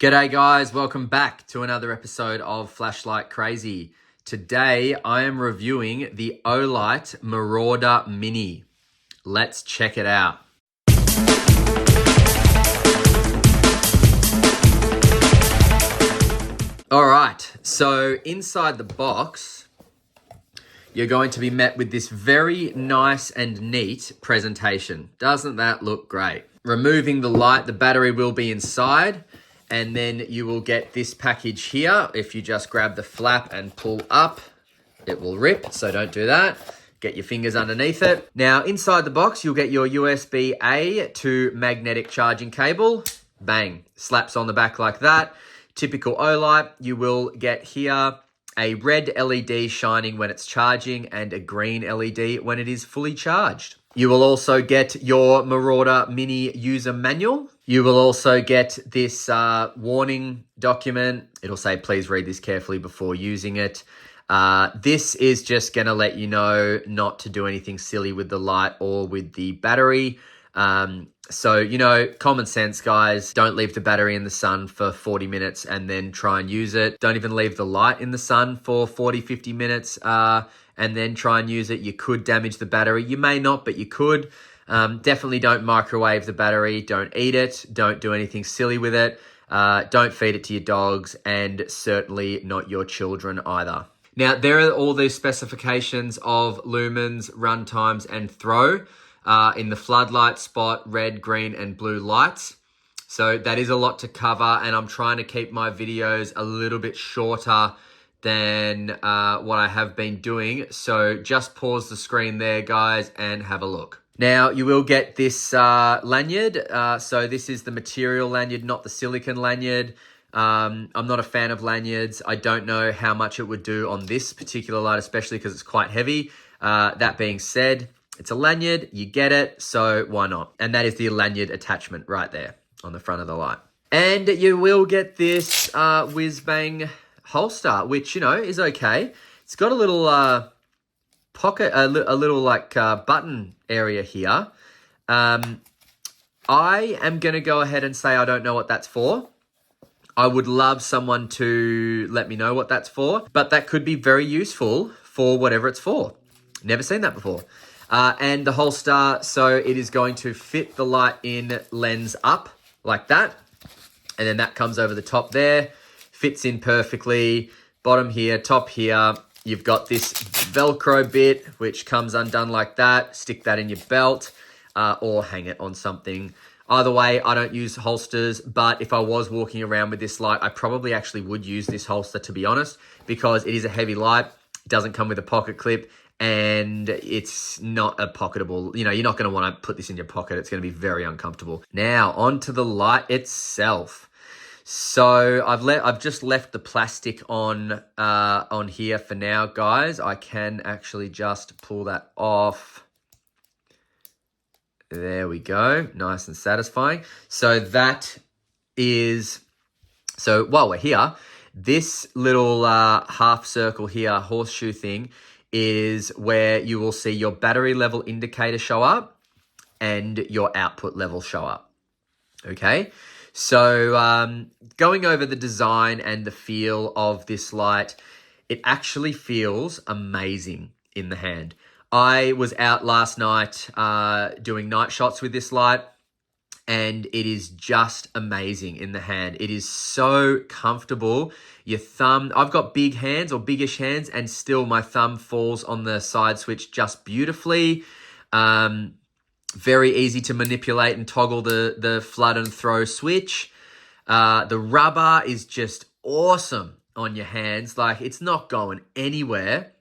G'day guys, welcome back to another episode of Flashlight Crazy. Today I am reviewing the Olight Marauder Mini. Let's check it out. Alright, so inside the box, you're going to be met with this very nice and neat presentation. Doesn't that look great? Removing the light, the battery will be inside. And then you will get this package here. If you just grab the flap and pull up, it will rip, so don't do that. Get your fingers underneath it. Now, inside the box, you'll get your USB-A to magnetic charging cable. Bang, slaps on the back like that. Typical Olight, you will get here a red LED shining when it's charging and a green LED when it is fully charged. You will also get your Marauder Mini user manual. You will also get this warning document. It'll say, please read this carefully before using it. This is just going to let you know not to do anything silly with the light or with the battery. So, you know, common sense, guys. Don't leave the battery in the sun for 40 minutes and then try and use it. Don't even leave the light in the sun for 40, 50 minutes and then try and use it. You could damage the battery. You may not, but you could. Definitely don't microwave the battery. Don't eat it. Don't do anything silly with it. Don't feed it to your dogs, and certainly not your children either. Now, there are all these specifications of lumens, run times, and throw in the floodlight, spot, red, green, and blue lights. So that is a lot to cover, and I'm trying to keep my videos a little bit shorter than what I have been doing. So just pause the screen there, guys, and have a look. Now, you will get this lanyard. So this is the material lanyard, not the silicone lanyard. I'm not a fan of lanyards. I don't know how much it would do on this particular light, especially because it's quite heavy. That being said, it's a lanyard, you get it, so why not? And that is the lanyard attachment right there on the front of the light. And you will get this whiz-bang holster, which, you know, is okay. It's got a little pocket, a little like button area here. I am going to go ahead and say I don't know what that's for. I would love someone to let me know what that's for, but that could be very useful for whatever it's for. Never seen that before. And the holster, so it is going to fit the light in lens up like that. And then that comes over the top there, fits in perfectly. Bottom here, top here. You've got this Velcro bit, which comes undone like that. Stick that in your belt or hang it on something. Either way, I don't use holsters, but if I was walking around with this light, I probably actually would use this holster, to be honest, because it is a heavy light. It doesn't come with a pocket clip, and it's not a pocketable. You know, you're not going to want to put this in your pocket. It's going to be very uncomfortable. Now, onto the light itself. So I've just left the plastic on here for now, guys. I can actually just pull that off. There we go. Nice and satisfying. So that is, so while we're here, this little half circle here, horseshoe thing, is where you will see your battery level indicator show up and your output level show up. Okay. So going over the design and the feel of this light, it actually feels amazing in the hand. I was out last night doing night shots with this light, and it is just amazing in the hand. It is so comfortable. Your thumb, I've got big hands or biggish hands, and still my thumb falls on the side switch just beautifully. Very easy to manipulate and toggle the flood and throw switch. The rubber is just awesome on your hands. Like, it's not going anywhere.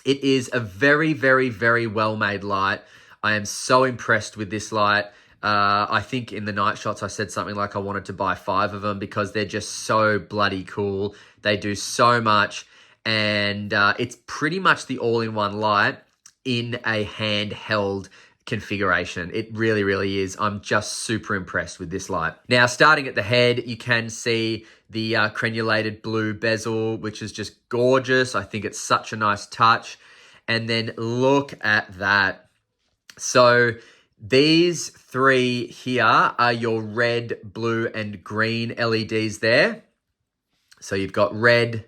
It is a very, very, very well-made light. I am so impressed with this light. I think in the night shots, I said something like I wanted to buy 5 of them because they're just so bloody cool. They do so much, and it's pretty much the all-in-one light in a handheld configuration. It really, really is. I'm just super impressed with this light. Now, starting at the head, you can see the crenulated blue bezel, which is just gorgeous. I think it's such a nice touch. And then look at that. So These three here are your red, blue, and green LEDs there. So you've got red,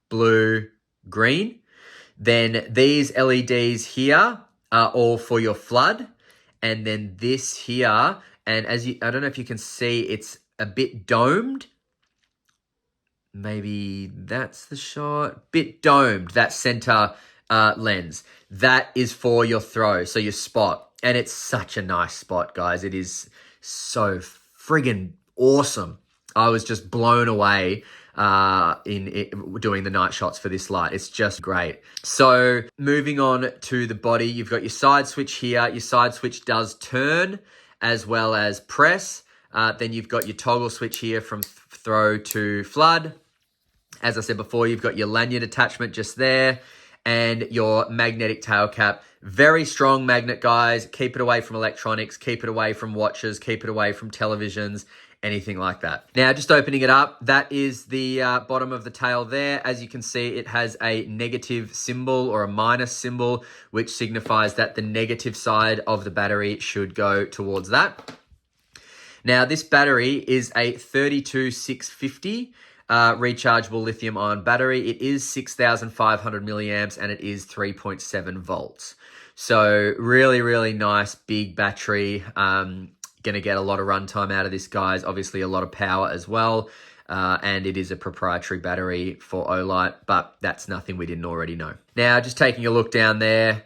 blue, green. Then these LEDs here are all for your flood. And then this here, and I don't know if you can see, it's a bit domed. Maybe that's the shot. Bit domed, that center lens. That is for your throw, so your spot. And it's such a nice spot, guys. It is so friggin' awesome. I was just blown away doing the night shots for this light. It's just great. So moving on to the body, you've got your side switch here. Your side switch does turn as well as press. Then you've got your toggle switch here from throw to flood. As I said before, you've got your lanyard attachment just there and your magnetic tail cap. Very strong magnet, guys. Keep it away from electronics, keep it away from watches, keep it away from televisions, anything like that. Now, just opening it up, that is the bottom of the tail there. As you can see, it has a negative symbol or a minus symbol, which signifies that the negative side of the battery should go towards that. Now, this battery is a 32650 rechargeable lithium ion battery. It is 6,500 milliamps and it is 3.7 volts. So really, really nice big battery. Going to get a lot of runtime out of this, guys. Obviously a lot of power as well. And it is a proprietary battery for Olight, but that's nothing we didn't already know. Now, just taking a look down there,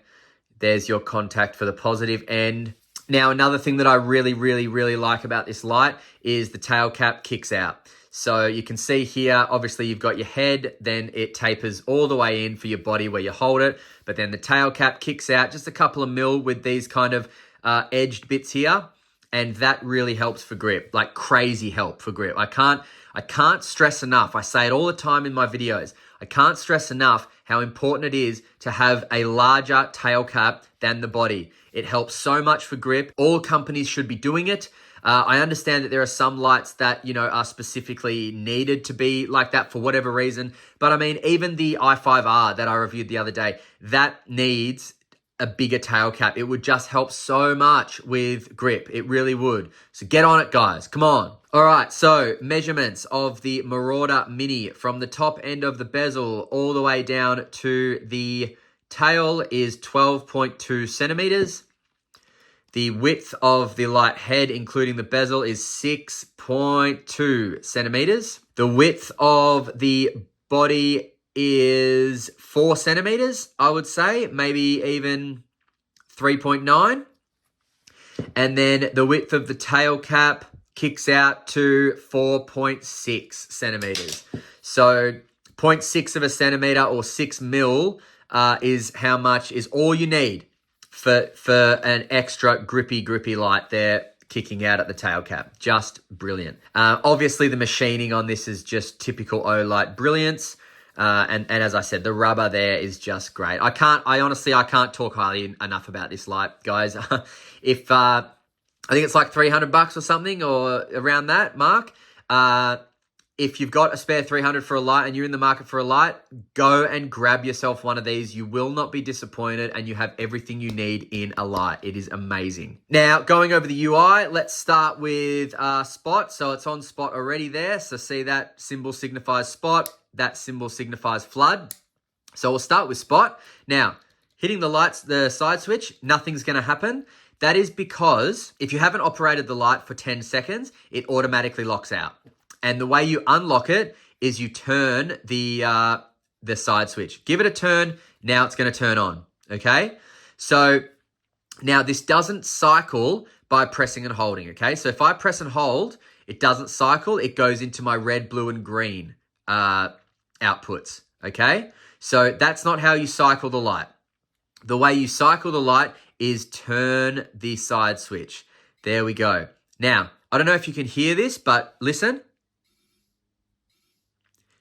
there's your contact for the positive end. Now, another thing that I really, really, really like about this light is the tail cap kicks out. So you can see here, obviously you've got your head, then it tapers all the way in for your body where you hold it, but then the tail cap kicks out just a couple of mil with these kind of edged bits here, and that really helps for grip, like crazy help for grip. I can't stress enough, I say it all the time in my videos, I can't stress enough how important it is to have a larger tail cap than the body. It helps so much for grip. All companies should be doing it. I understand that there are some lights that, are specifically needed to be like that for whatever reason. But I mean, even the i5R that I reviewed the other day, that needs a bigger tail cap. It would just help so much with grip. It really would. So get on it, guys. Come on. All right, so measurements of the Marauder Mini from the top end of the bezel all the way down to the tail is 12.2 centimeters. The width of the light head, including the bezel, is 6.2 centimeters. The width of the body is 4 centimeters, I would say, maybe even 3.9. And then the width of the tail cap kicks out to 4.6 centimeters. So 0.6 of a centimeter or 6 mil is how much is all you need for an extra grippy light there kicking out at the tail cap. Just brilliant. Obviously, the machining on this is just typical Olight brilliance. And as I said, the rubber there is just great. I honestly can't talk highly enough about this light, guys. If I think it's like $300 or something or around that mark. If you've got a spare 300 for a light and you're in the market for a light, go and grab yourself one of these. You will not be disappointed and you have everything you need in a light. It is amazing. Now, going over the UI, let's start with spot. So it's on spot already there. So see that symbol signifies spot. That symbol signifies flood. So we'll start with spot. Now, hitting the side switch, nothing's going to happen. That is because if you haven't operated the light for 10 seconds, it automatically locks out. And the way you unlock it is you turn the side switch. Give it a turn. Now it's going to turn on. Okay? So now this doesn't cycle by pressing and holding. Okay? So if I press and hold, it doesn't cycle. It goes into my red, blue, and green outputs. Okay? So that's not how you cycle the light. The way you cycle the light is turn the side switch. There we go. Now, I don't know if you can hear this, but listen.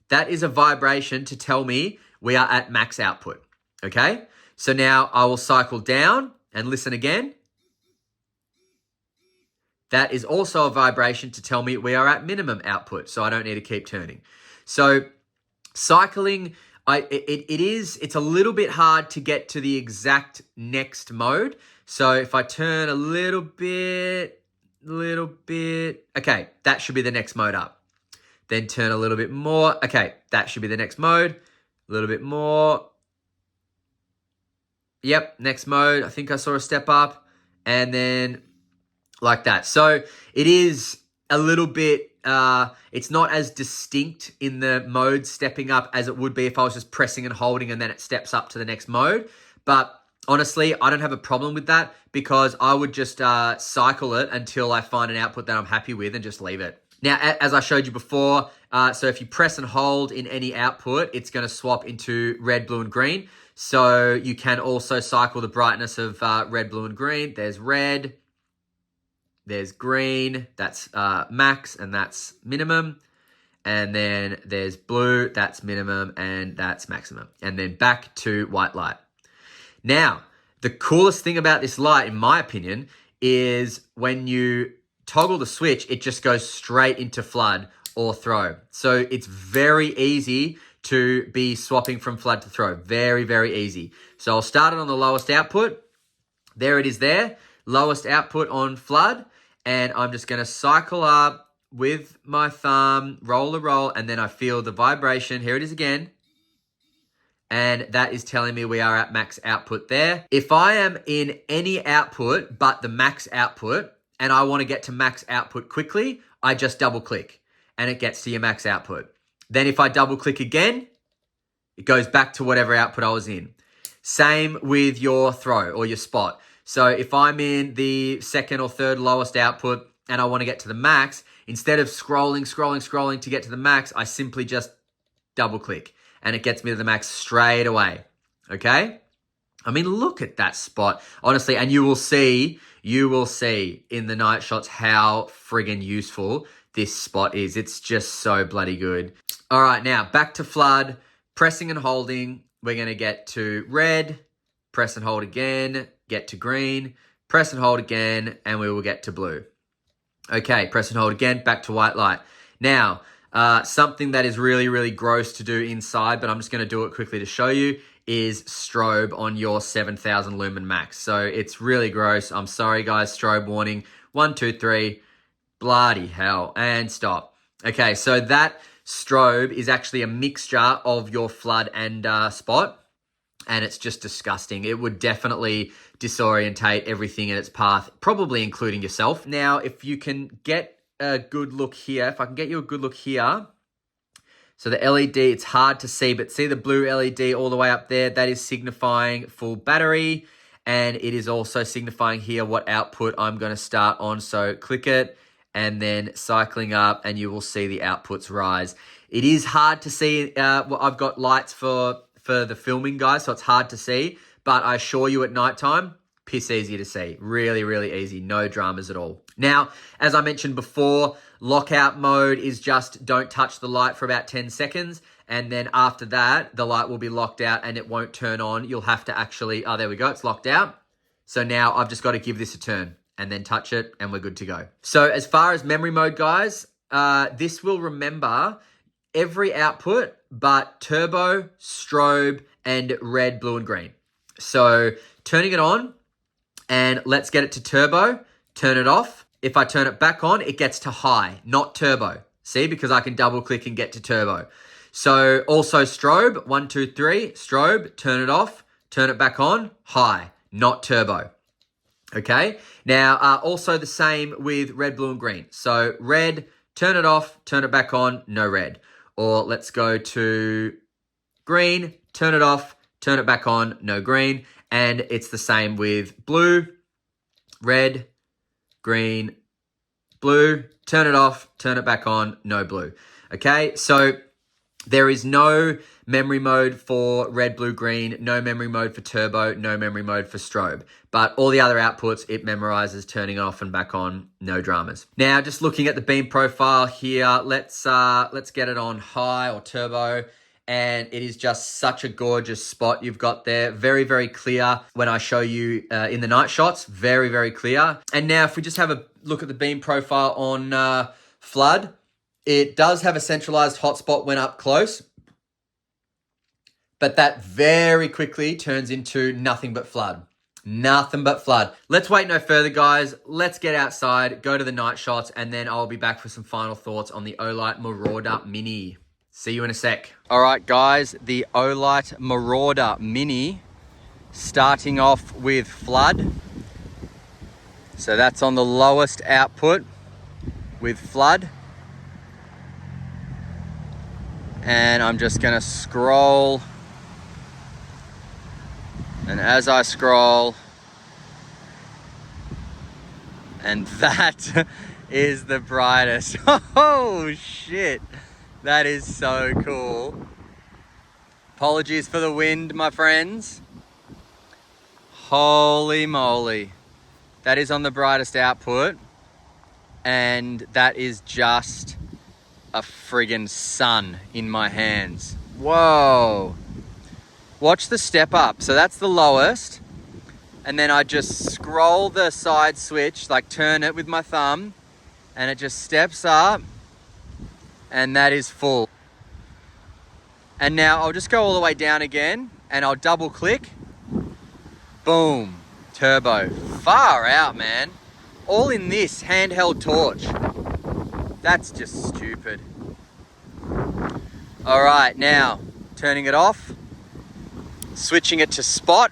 That is a vibration to tell me we are at max output, okay? So now I will cycle down and listen again. That is also a vibration to tell me we are at minimum output, so I don't need to keep turning. So cycling It's a little bit hard to get to the exact next mode. So if I turn a little bit, okay, that should be the next mode up. Then turn a little bit more. Okay, that should be the next mode. A little bit more. Yep, next mode. I think I saw a step up. And then like that. So it is a little bit, it's not as distinct in the mode stepping up as it would be if I was just pressing and holding and then it steps up to the next mode. But honestly, I don't have a problem with that because I would just cycle it until I find an output that I'm happy with and just leave it. Now, as I showed you before, so if you press and hold in any output, it's going to swap into red, blue, and green. So you can also cycle the brightness of red, blue, and green. There's red, there's green, that's max, and that's minimum. And then there's blue, that's minimum, and that's maximum. And then back to white light. Now, the coolest thing about this light, in my opinion, is when you toggle the switch, it just goes straight into flood or throw. So it's very easy to be swapping from flood to throw. Very, very easy. So I'll start it on the lowest output. There it is there. Lowest output on flood. And I'm just going to cycle up with my thumb, roll, and then I feel the vibration. Here it is again. And that is telling me we are at max output there. If I am in any output but the max output, and I want to get to max output quickly, I just double click and it gets to your max output. Then if I double click again, it goes back to whatever output I was in. Same with your throw or your spot. So if I'm in the second or third lowest output and I want to get to the max, instead of scrolling to get to the max, I simply just double click and it gets me to the max straight away. Okay? I mean, look at that spot. Honestly, and you will see in the night shots how friggin' useful this spot is. It's just so bloody good. All right, now back to flood. Pressing and holding, we're going to get to red. Press and hold again, get to green. Press and hold again, and we will get to blue. Okay, press and hold again, back to white light. Now, something that is really, really gross to do inside, but I'm just going to do it quickly to show you, is strobe on your 7,000 lumen max. So it's really gross. I'm sorry, guys. Strobe warning. 1, 2, 3. Bloody hell. And stop. Okay, so that strobe is actually a mixture of your flood and spot. And it's just disgusting. It would definitely disorientate everything in its path, probably including yourself. Now, if you can get a good look here, if I can get you a good look here. So the LED, it's hard to see, but see the blue LED all the way up there? That is signifying full battery. And it is also signifying here what output I'm going to start on. So click it and then cycling up and you will see the outputs rise. It is hard to see. I've got lights for the filming, guys, so it's hard to see. But I assure you at nighttime, piss easy to see. Really, really easy. No dramas at all. Now, as I mentioned before, lockout mode is just don't touch the light for about 10 seconds. And then after that, the light will be locked out and it won't turn on. You'll have to actually, oh, there we go. It's locked out. So now I've just got to give this a turn and then touch it and we're good to go. So as far as memory mode, guys, this will remember every output but turbo, strobe, and red, blue, and green. So turning it on, and let's get it to turbo, turn it off. If I turn it back on, it gets to high, not turbo. See, because I can double click and get to turbo. So also strobe, 1, 2, 3, strobe, turn it off, turn it back on, high, not turbo. Okay, now also the same with red, blue, and green. So red, turn it off, turn it back on, no red. Or let's go to green, turn it off, turn it back on, no green. And it's the same with blue, red, green, blue, turn it off, turn it back on, no blue. Okay, so there is no memory mode for red, blue, green, no memory mode for turbo, no memory mode for strobe. But all the other outputs, it memorizes turning off and back on, no dramas. Now, just looking at the beam profile here, let's get it on high or turbo. And it is just such a gorgeous spot you've got there. Very, very clear when I show you in the night shots. Very, very clear. And now if we just have a look at the beam profile on flood, it does have a centralized hotspot when up close. but that very quickly turns into nothing but flood. Nothing but flood. Let's wait no further, guys. Let's get outside, go to the night shots, and then I'll be back for some final thoughts on the Olight Marauder Mini. See you in a sec. All right, guys, the Olight Marauder Mini, starting off with flood. So that's on the lowest output with flood. And I'm just gonna scroll. And as I scroll, and that is the brightest. Oh shit, that is so cool. Apologies for the wind, my friends. Holy moly. That is on the brightest output. And that is just a friggin' sun in my hands. Whoa. Watch the step up. So that's the lowest. And then I just scroll the side switch, like turn it with my thumb, and it just steps up, and that is full. And now I'll just go all the way down again, and I'll double click. Boom. Turbo. Far out, man. All in this handheld torch. That's just stupid. All right, now turning it off. Switching it to spot,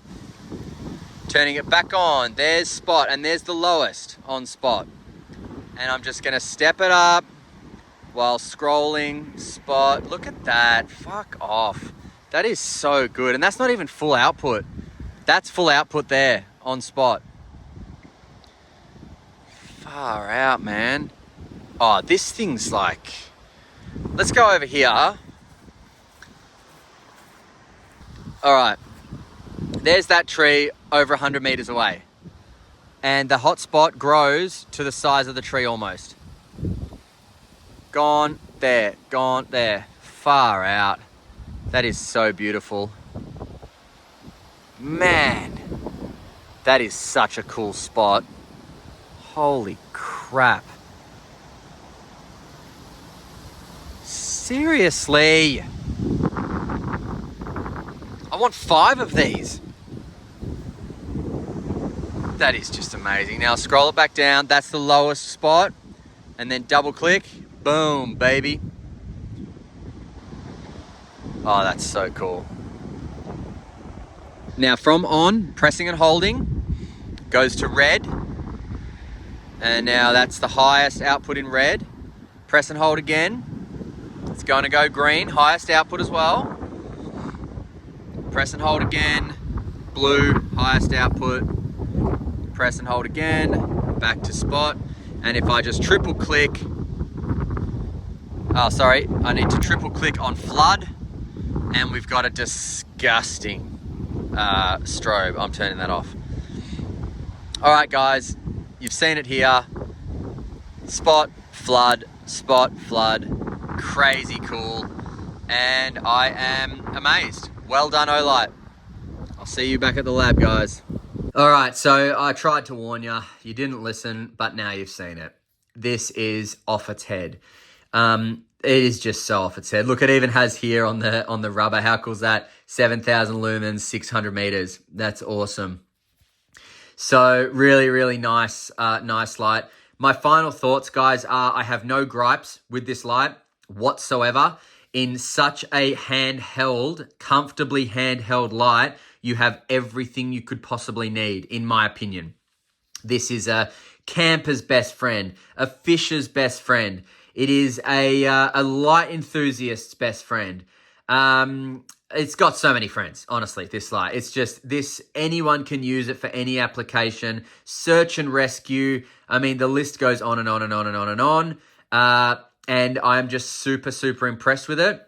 turning it back on. There's spot, and there's the lowest on spot. And I'm just gonna step it up while scrolling spot. Look at that, fuck off. That is so good, and that's not even full output. That's full output there on spot. Far out, man. Oh, this thing's like, let's go over here. All right, there's that tree over 100 meters away. And the hot spot grows to the size of the tree almost. Gone there, gone there. Far out. That is so beautiful. Man, that is such a cool spot. Holy crap. Seriously. I want 5 of these. That is just amazing. Now scroll it back down. That's the lowest spot. And then double click. Boom, baby. Oh, that's so cool. Now from on, pressing and holding, goes to red. And now that's the highest output in red. Press and hold again. It's going to go green, highest output as well. Press and hold again, blue, highest output. Press and hold again, back to spot. And if I just triple click, oh sorry, I need to triple click on flood, and we've got a disgusting strobe. I'm turning that off. All right, guys, you've seen it here. Spot, flood, crazy cool. And I am amazed. Well done, Olight. I'll see you back at the lab, guys. All right, so I tried to warn you. You didn't listen, but now you've seen it. This is off its head. It is just so off its head. Look, it even has here on the rubber. How cool is that? 7,000 lumens, 600 meters. That's awesome. So really, really nice, nice light. My final thoughts, guys, are I have no gripes with this light whatsoever. In such a comfortably handheld light, you have everything you could possibly need, in my opinion. This is a camper's best friend, a fisher's best friend. It is a light enthusiast's best friend. It's got so many friends, honestly, this light. It's just this, anyone can use it for any application. Search and rescue. I mean, the list goes on and on and on and on and on. And I'm just super, super impressed with it.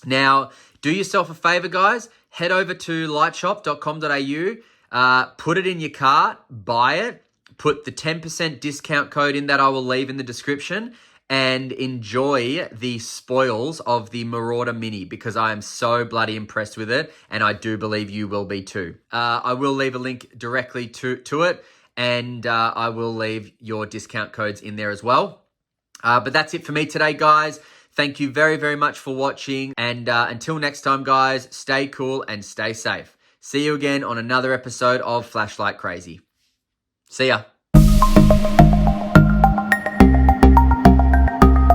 Now, do yourself a favor, guys. Head over to lightshop.com.au, put it in your cart, buy it, put the 10% discount code in that I will leave in the description, and enjoy the spoils of the Marauder Mini, because I am so bloody impressed with it, and I do believe you will be too. I will leave a link directly to it, and I will leave your discount codes in there as well. But that's it for me today, guys. Thank you very, very much for watching. And until next time, guys, stay cool and stay safe. See you again on another episode of Flashlight Crazy. See ya.